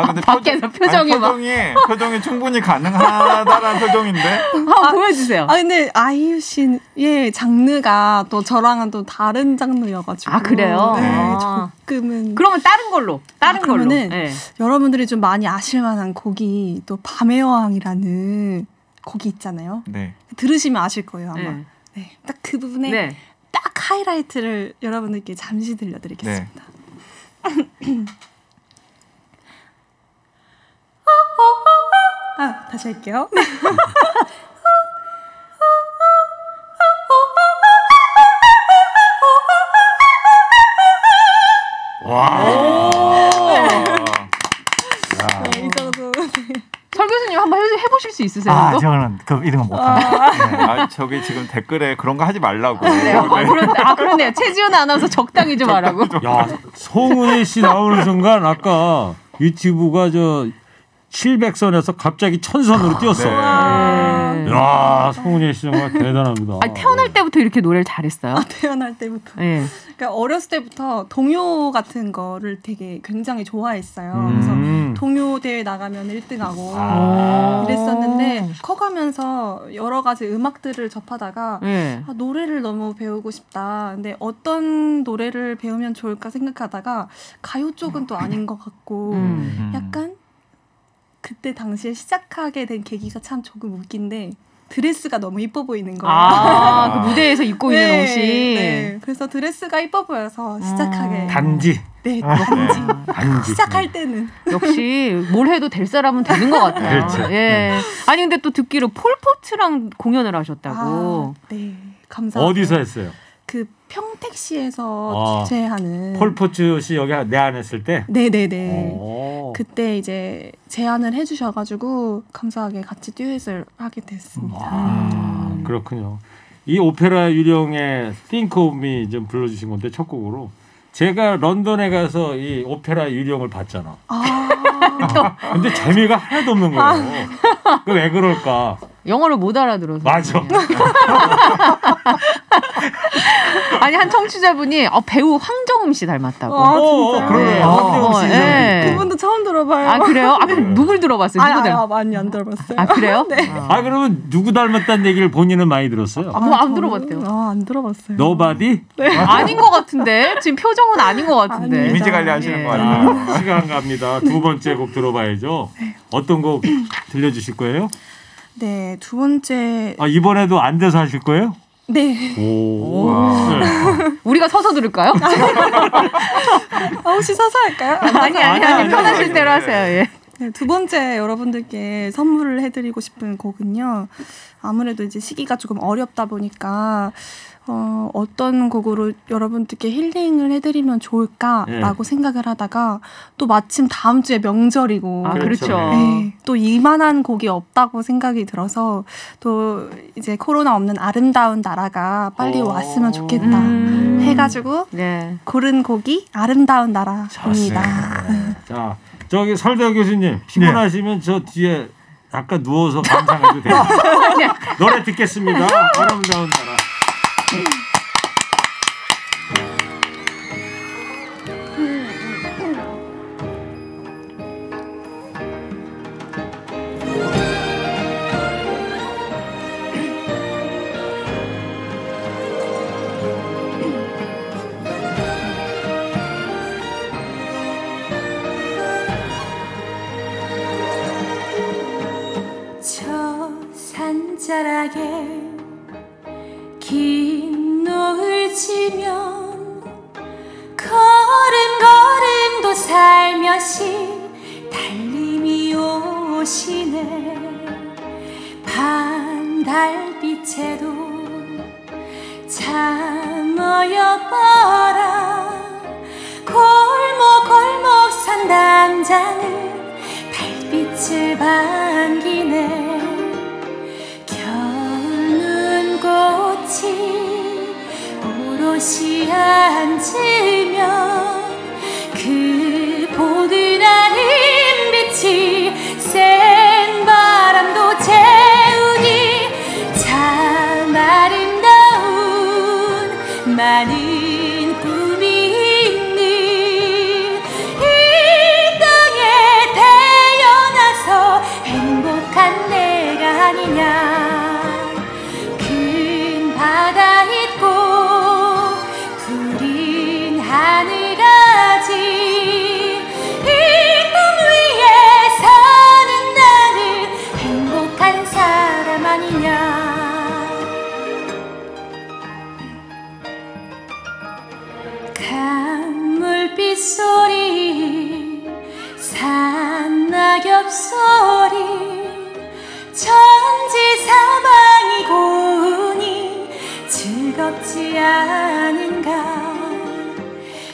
근데 밖에서 표정이 막. 표정이 충분히 가능하다라는 표정인데. 한번 보여주세요. 근데 아이유 씨의 장르가 또 저랑은 또 다른 장르여가지고. 아, 그래요? 네, 아. 조금은. 그러면 다른 걸로. 그러면은 네. 여러분들이 좀 많이 아실 만한 곡이 또 밤의 여왕이라는 곡이 있잖아요. 네. 들으시면 아실 거예요, 아마. 네. 네. 딱 그 부분에 네. 딱 하이라이트를 여러분들께 잠시 들려드리겠습니다. 다시 할게요. 이 정도. 설 교수님 한번 해보실 수 있으세요? 이거? 저는 이런 거 못합니다. 저기 지금 댓글에 그런 거 하지 말라고. 그래요? 그러네요. 최지훈 아나운서 적당히 좀 하라고. 야, 송은희 씨 나오는 순간 아까 유튜브가 저 700선에서 갑자기 1000선으로 뛰었어. 네. 야, 송은희 씨 정말 대단합니다. 태어날 때부터 이렇게 노래를 잘했어요? 태어날 때부터. 네. 그러니까 어렸을 때부터 동요 같은 거를 되게 굉장히 좋아했어요. 그래서 동요 대회 나가면 1등하고 이랬었는데 커가면서 여러 가지 음악들을 접하다가 네. 노래를 너무 배우고 싶다. 근데 어떤 노래를 배우면 좋을까 생각하다가 가요 쪽은 또 아닌 것 같고 약간 그때 당시에 시작하게 된 계기가 참 조금 웃긴데 드레스가 너무 이뻐 보이는 거예요. 그 무대에서 입고 있는 옷이. 네. 그래서 드레스가 이뻐 보여서 시작하게. 단지. 네, 단지. 단지. 시작할 때는. 역시 뭘 해도 될 사람은 되는 것 같아요. 그렇죠. 예. 아니 근데 또 듣기로 폴포트랑 공연을 하셨다고. 네, 감사합니다. 어디서 했어요? 그 평택시에서 주최하는. 폴포츠 씨 여기 내한했을 때? 네네네. 그때 이제 제안을 해주셔가지고 감사하게 같이 듀엣을 하게 됐습니다. 그렇군요. 이 오페라 유령의 Think of Me 좀 불러주신 건데 첫 곡으로 제가 런던에 가서 이 오페라 유령을 봤잖아. 근데 재미가 하나도 없는 거예요. 그 왜 그럴까? 영어를 못 알아들어서. 맞아. 아니 한 청취자분이 배우 황정음 씨 닮았다고. 진짜요? 그러네. 황정음 씨. 네. 그분도 처음 들어봐요. 아 그래요? 그럼 누굴 들어봤어요? 누구 닮? 많이 안 들어봤어요. 아 그래요? 네. 그러면 누구 닮았다는 얘기를 본인은 많이 들었어요? 안 들어봤대요. 안 들어봤어요. Nobody? 아닌 것 같은데 지금 표정은 아닌 것 같은데. 아니, 이미지 관리하시는 예. 거 아니에요? 자, 시간 갑니다. 두 번째 곡 들어봐야죠. 어떤 곡 들려주실 거예요? 네, 두 번째. 이번에도 앉아서 하실 거예요? 네. 오. 네. 우리가 서서 들을까요? 혹시 서서 할까요? 아니 편하실 대로 하세요. 예. 네, 두 번째 여러분들께 선물을 해드리고 싶은 곡은요. 아무래도 이제 시기가 조금 어렵다 보니까 어떤 곡으로 여러분들께 힐링을 해드리면 좋을까라고 생각을 하다가 또 마침 다음 주에 명절이고 그렇죠. 네, 또 이만한 곡이 없다고 생각이 들어서 또 이제 코로나 없는 아름다운 나라가 빨리 왔으면 좋겠다 해가지고 고른 곡이 아름다운 나라입니다. 자, 저기 설대 교수님 피곤하시면 저 뒤에 약간 누워서 감상해도 돼요. 노래 듣겠습니다. 아름다운 나라. 저 산자락에 긴 노을 지면 걸음걸음도 살며시 달님이 오시네. 반달빛에도 참어여봐라. 골목골목 산담장은 달빛을 반기네. 겨울눈꽃이 오롯이 앉으면 그 포근한 빛이 센 바람도 재우니 참 아름다운 많은 꿈이 있는 이 땅에 태어나서 행복한 내가 아니냐. 큰 바다 있고 푸른 하늘 가진 이 땅 위에 사는 나는 행복한 사람 아니냐. 강물빛 소리 산낙엽 소리 천지사방이 고우니 즐겁지 않은가.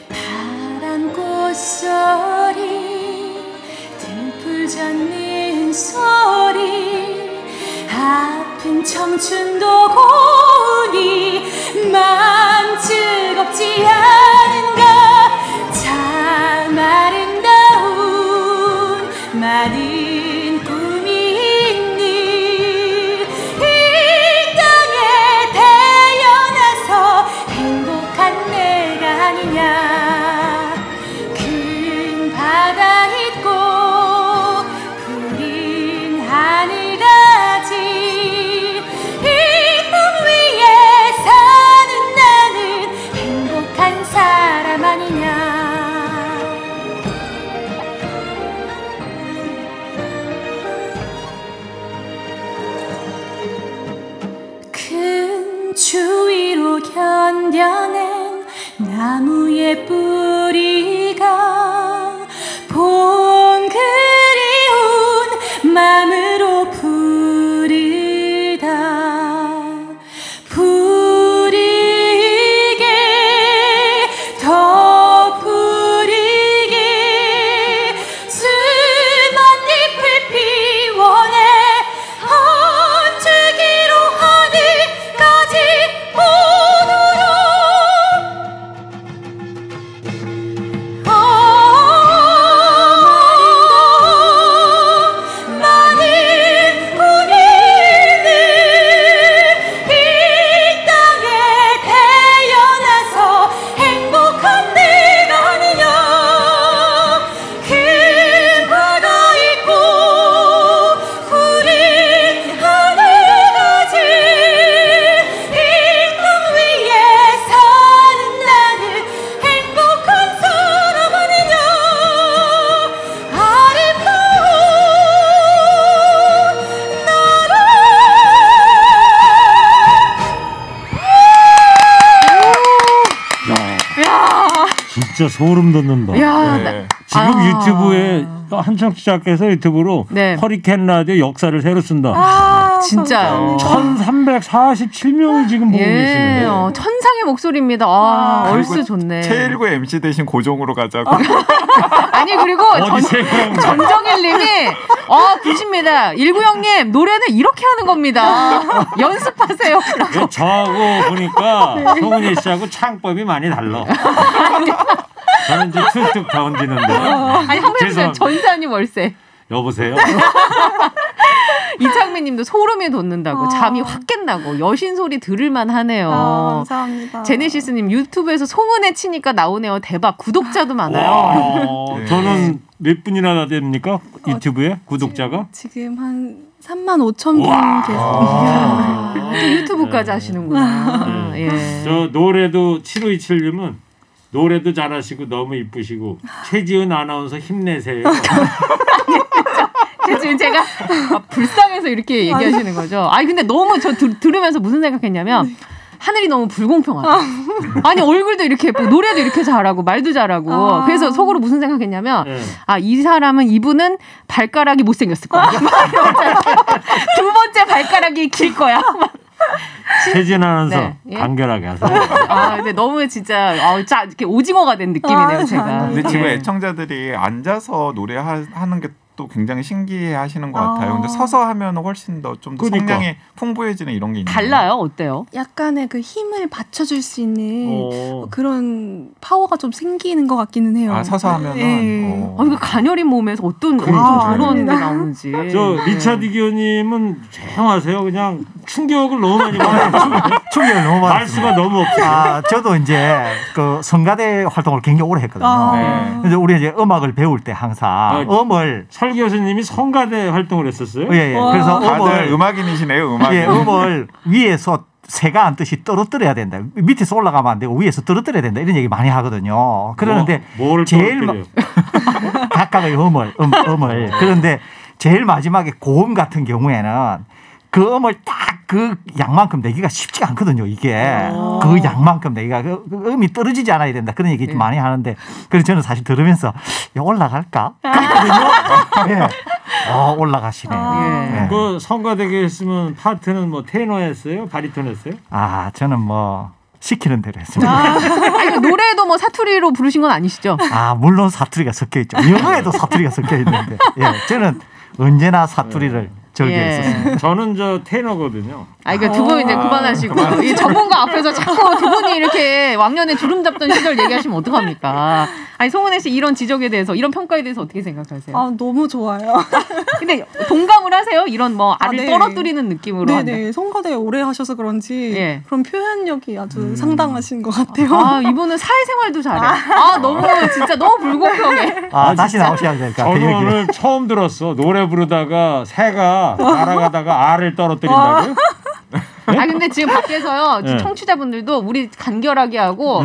파란 꽃소리 들풀 젓는 소리 아픈 청춘도 고우니 마음 즐겁지 않은가. 참 아름다운 많은 꿈이 있는 이 땅에 태어나서 행복한 내가 아니냐. 큰 바다 있고 푸른 하늘 가진 이 땅 위에 사는 나는 행복한 사람 아니냐. 큰 추위로 견뎌낸 나무의 뿌리 진짜 소름 돋는다. 야, 네. 지금 유튜브에 한창 시작해서 유튜브로 네. 허리케인 라디오 역사를 새로 쓴다. 진짜요. 1347명이 지금 보고 계시는데. 천상의 목소리입니다. 아, 얼쑤 좋네. 제1구 MC 대신 고정으로 가자고. 아니 그리고 전정일님이 보십니다. 19형님 노래는 이렇게 하는 겁니다. 연습하세요. 저하고 보니까 송은희 씨하고 창법이 많이 달라. 저는 이제 툭툭 던지는데. 아니 한번 해주세요. 전세 아니 월세. 여보세요. 이창민님도 소름이 돋는다고 잠이 확 깬다고 여신 소리 들을만 하네요. 감사합니다. 제네시스님 유튜브에서 송은혜 치니까 나오네요. 대박. 구독자도 많아요. 네. 저는 몇 분이나 됩니까? 유튜브에 구독자가? 지금 한 35,000분 계세요. 또 유튜브까지 하시는구나. 예. 저 노래도 7527님은 노래도 잘하시고 너무 이쁘시고 최지은 아나운서 힘내세요. 지금 제가 불쌍해서 이렇게 얘기하시는 거죠. 아니 근데 너무 저 들으면서 무슨 생각했냐면 하늘이 너무 불공평하다. 아니 얼굴도 이렇게 예쁘고 노래도 이렇게 잘하고 말도 잘하고 그래서 속으로 무슨 생각했냐면 이 사람은 이분은 발가락이 못생겼을 거야. 두 번째 발가락이 길 거야. 최진 아나운서 네. 예? 간결하게 하세요. 근데 너무 진짜 이렇게 오징어가 된 느낌이네요, 제가. 근데 지금 예. 애청자들이 앉아서 노래하는 게 또 굉장히 신기해하시는 것 같아요. 근데 서서 하면 훨씬 더 좀 더 그러니까. 성량이 풍부해지는 이런 게 있나요? 달라요? 어때요? 약간의 그 힘을 받쳐줄 수 있는 그런 파워가 좀 생기는 것 같기는 해요. 서서 하면은. 네. 이거 가녀린 몸에서 어떤 그런 게 나오는지. 저 리차드 기호님은 조용하세요. 그냥 충격을 너무 많이 받아요. 충격을 너무 많이 말수가 너무 없어요. 저도 이제 그 성가대 활동을 굉장히 오래 했거든요. 네. 그래서 우리 이제 음악을 배울 때 항상 음을 설 교수님이 성가대 활동을 했었어요. 예. 그래서 다들 음악인이시네요. 음악. 예, 음을 위에서 새가 앉듯이 떨어뜨려야 된다. 밑에서 올라가면 안 되고 위에서 떨어뜨려야 된다. 이런 얘기 많이 하거든요. 그러는데 뭘 제일 떨어뜨려요? 각각의 음을 그런데 제일 마지막에 고음 같은 경우에는 그 음을 딱 그 양만큼 내기가 쉽지가 않거든요. 이게 그 양만큼 내기가 그 음이 떨어지지 않아야 된다. 그런 얘기 많이 하는데 그래서 저는 사실 들으면서 올라갈까? 그랬거든요. 예. 올라가시네요. 예. 그 성가대게 했으면 파트는 뭐 테너 했어요? 바리톤 했어요? 저는 뭐 시키는 대로 했습니다. 아니 노래도 뭐 사투리로 부르신 건 아니시죠? 물론 사투리가 섞여 있죠. 영어에도 사투리가 섞여 있는데 저는 언제나 사투리를 절개했었습니다. 저는 저 테너거든요. 그러니까 두 분 이제 그만하시고 이 전문가 앞에서 자꾸 두 분이 이렇게 왕년에 주름 잡던 시절 얘기하시면 어떡합니까? 아니 송은혜 씨 이런 지적에 대해서 이런 평가에 대해서 어떻게 생각하세요? 너무 좋아요. 근데 동감을 하세요? 이런 뭐 알을 네. 떨어뜨리는 느낌으로 한다. 네네. 성가대 오래 하셔서 그런지 그런 표현력이 아주 상당하신 것 같아요. 이분은 사회생활도 잘해. 너무 진짜 너무 불공평해. 다시 나오셔야 될까? 저는 오늘 처음 들었어. 노래 부르다가 새가 날아가다가 알을 떨어뜨린다고요? 네? 근데 지금 밖에서요 청취자분들도 우리 간결하게 하고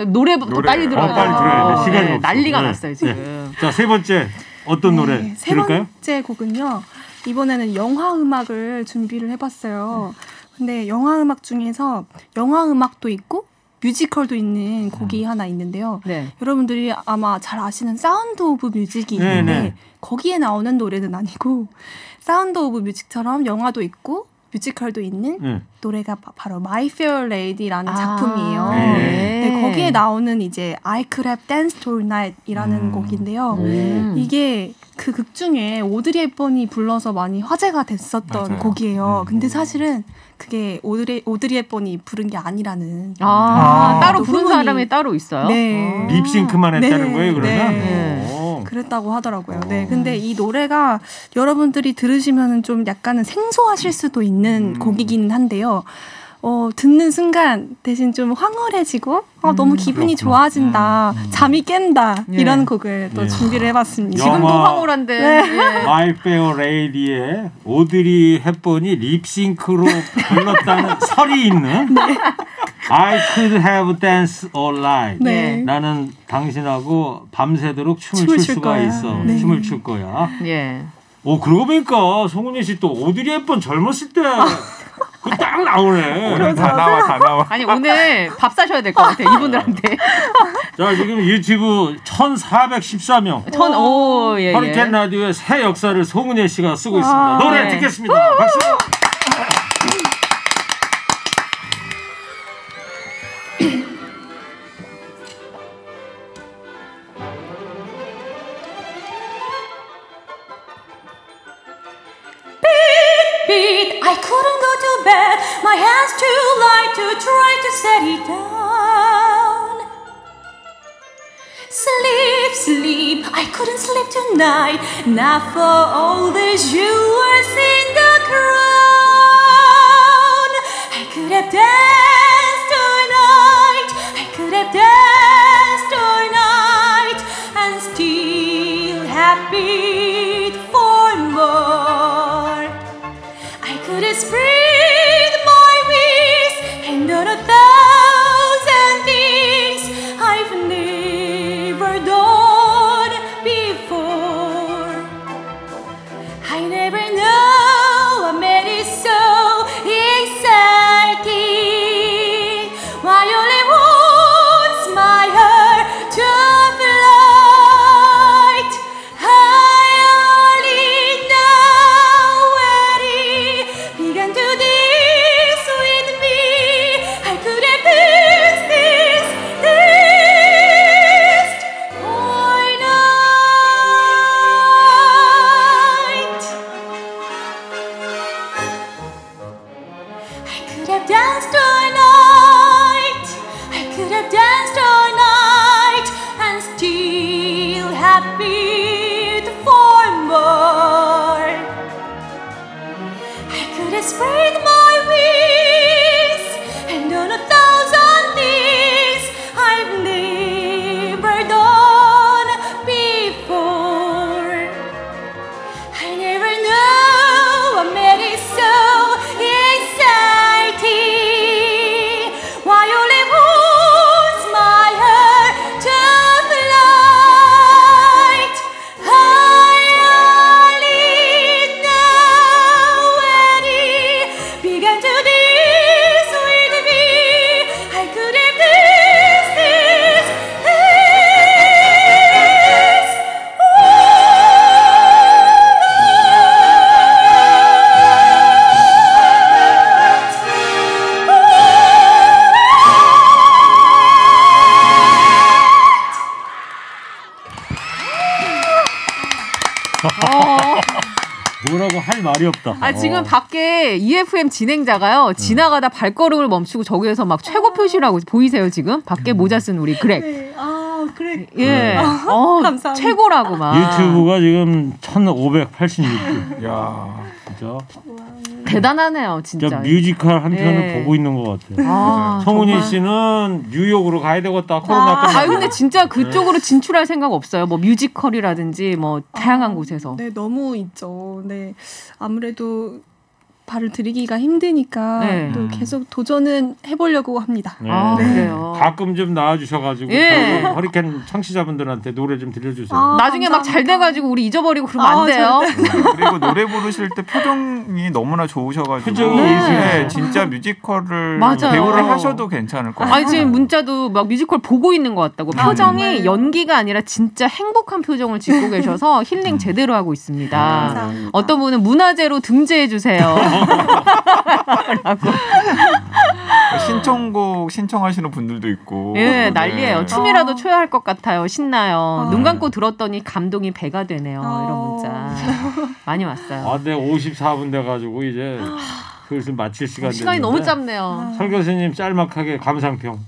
노래부터 빨리 들어야 돼요. 빨리 들어야 돼. 시간이 없어. 난리가 났어요 지금. 자, 세 번째 어떤 노래 세 들을까요? 번째 곡은요. 이번에는 영화 음악을 준비를 해봤어요. 근데 영화 음악 중에서 영화 음악도 있고 뮤지컬도 있는 곡이 하나 있는데요. 여러분들이 아마 잘 아시는 사운드 오브 뮤직이 있는데 거기에 나오는 노래는 아니고 사운드 오브 뮤직처럼 영화도 있고 뮤지컬도 있는 노래가 바로 My Fair Lady라는 작품이에요. 거기에 나오는 이제 I Could Have Danced All Night이라는 곡인데요. 이게 그 곡 중에 오드리 헵번이 불러서 많이 화제가 됐었던 곡이에요. 근데 사실은 그게 오드리 헵번이 부른 게 아니라는. 따로 부른 사람이 따로 있어요? 네. 립싱크만 했다는 거예요, 그러면? 그랬다고 하더라고요. 근데 이 노래가 여러분들이 들으시면 좀 약간은 생소하실 수도 있는 곡이긴 한데요. 듣는 순간 대신 좀 황홀해지고 너무 기분이 좋아진다, 잠이 깬다 이런 곡을 또 준비를 해봤습니다. 지금도 황홀한데 My Fair Lady에 오드리 헵번이 립싱크로 불렀다는 설이 있는 I Could Have Danced All Night. 나는 당신하고 밤새도록 춤을 출 수가 있어. 춤을 출 거야. 그러고 보니까 송은희 씨 또 오드리 헵번 젊었을 때 그 딱 나오네. 오늘 다 나와. 아니 오늘 밥 사셔야 될 것 같아요 이분들한테. 자 지금 유튜브 1,414명. 예. 허리케인 라디오의 새 역사를 송은예 씨가 쓰고 있습니다. 노래 네. 듣겠습니다. 박수. Beat, I couldn't go to bed. My hands too light to try to set it down. Sleep, I couldn't sleep tonight. Not for all these jewels in the crown. I could have danced all night. I could have danced all night and still happy for more. I could have spread my wings and done 1,000 things I've never done before. I never know what made it so exciting. Why only once my heart took flight. I only know when it began to dance with me. I could have danced all night. I could have danced all night. I could have danced all night and still happy for more. I could have spread my wings and done 1,000 things I've never done before. I never know what made it so exciting. Why only once my heart took flight. I only know when it began to dance with me. I could have danced 뭐라고 할 말이 없다. 지금 밖에 EFM 진행자가요 지나가다 발걸음을 멈추고 저기에서 막 최고 표시라고 보이세요 지금 밖에 모자 쓴 우리 그렉. 네. 그래. 예. 감사합니다. 최고라고 막. 유튜브가 지금 1,586뷰. 야. 진짜. 대단하네요 진짜. 진짜 뮤지컬 한 편을 예. 보고 있는 것 같아요. 성훈이 정말. 씨는 뉴욕으로 가야 되겠다. 코로나 끝나고. 근데 진짜 그쪽으로 진출할 생각 없어요? 뭐 뮤지컬이라든지 뭐 다양한 곳에서. 네, 너무 있죠. 네, 아무래도 발을 들이기가 힘드니까 네. 또 계속 도전은 해보려고 합니다. 네. 그래요. 가끔 좀 나와주셔가지고 예. 저희 허리케인 청취자분들한테 노래 좀 들려주세요. 나중에 막 잘 돼가지고 우리 잊어버리고 그러면 안 돼요. 그리고 노래 부르실 때 표정이 너무나 좋으셔가지고 표정이 네. 진짜 뮤지컬을 맞아요. 배우를 하셔도 괜찮을 것 같아요. 지금 문자도 막 뮤지컬 보고 있는 것 같다고. 표정이 정말. 연기가 아니라 진짜 행복한 표정을 짓고 계셔서 힐링 제대로 하고 있습니다. 감사합니다. 어떤 분은 문화재로 등재해 주세요. 라고. 신청곡 신청하시는 분들도 있고. 예, 난리예요. 네. 춤이라도 춰야 할 것 같아요. 신나요. 아. 눈 감고 들었더니 감동이 배가 되네요. 아. 이런 문자 많이 왔어요. 아, 네, 54분 돼가지고 이제 슬슬 마칠 시간 됐는데. 시간이 너무 짧네요. 설 교수님 짤막하게 감상평.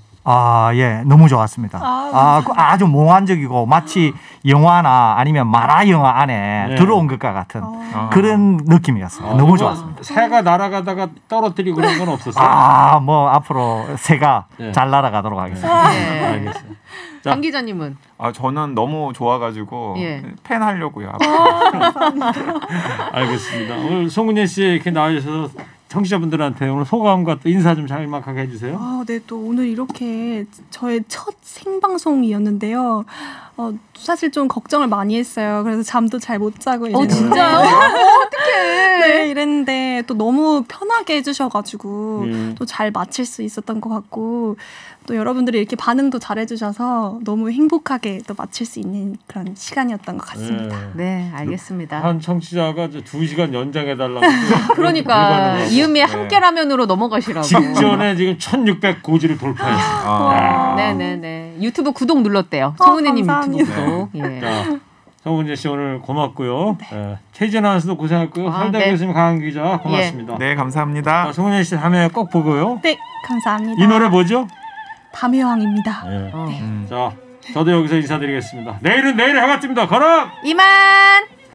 예, 너무 좋았습니다. 아, 아주 몽환적이고 마치 영화나 아니면 만화 영화 안에 네. 들어온 것과 같은 아. 그런 느낌이었어요. 너무 누가 좋았습니다. 새가 날아가다가 떨어뜨리고 그런 건 없었어요? 뭐 앞으로 새가 네. 잘 날아가도록 하겠습니다. 네. 알겠어요. 자. 강 기자님은 저는 너무 좋아가지고 예. 팬 하려고요. 알겠습니다. 오늘 송은예 씨 이렇게 나와주셔서 청취자분들한테 오늘 소감과 또 인사 좀 짤막하게 해주세요. 네, 또 오늘 이렇게 저의 첫 생방송이었는데요. 사실 좀 걱정을 많이 했어요. 그래서 잠도 잘 못 자고 있는데. 진짜요? 어떡해요? 네, 이랬는데 또 너무 편하게 해주셔가지고 또 잘 마칠 수 있었던 것 같고 또 여러분들이 이렇게 반응도 잘 해주셔서 너무 행복하게 또 마칠 수 있는 그런 시간이었던 것 같습니다. 네, 알겠습니다. 한 청취자가 2시간 연장해달라고. 그러니까 이은미의 함께라면으로 넘어가시라고. 직전에 지금 1600고지를 돌파했어요. 네네네. 유튜브 구독 눌렀대요. 성은혜님 유튜브 감사합니다. 구독. 예. 자, 성은재 씨 오늘 고맙고요. 최진 아나운서도 고생했고요. 설대 네. 교수님, 강한 기자 고맙습니다. 네, 감사합니다. 성은재 씨 다음에 꼭 보고요. 네, 감사합니다. 이 노래 뭐죠? 밤의 왕입니다. 자, 저도 여기서 인사드리겠습니다. 내일은 내일의 해가 뜹니다. 걸어! 이만.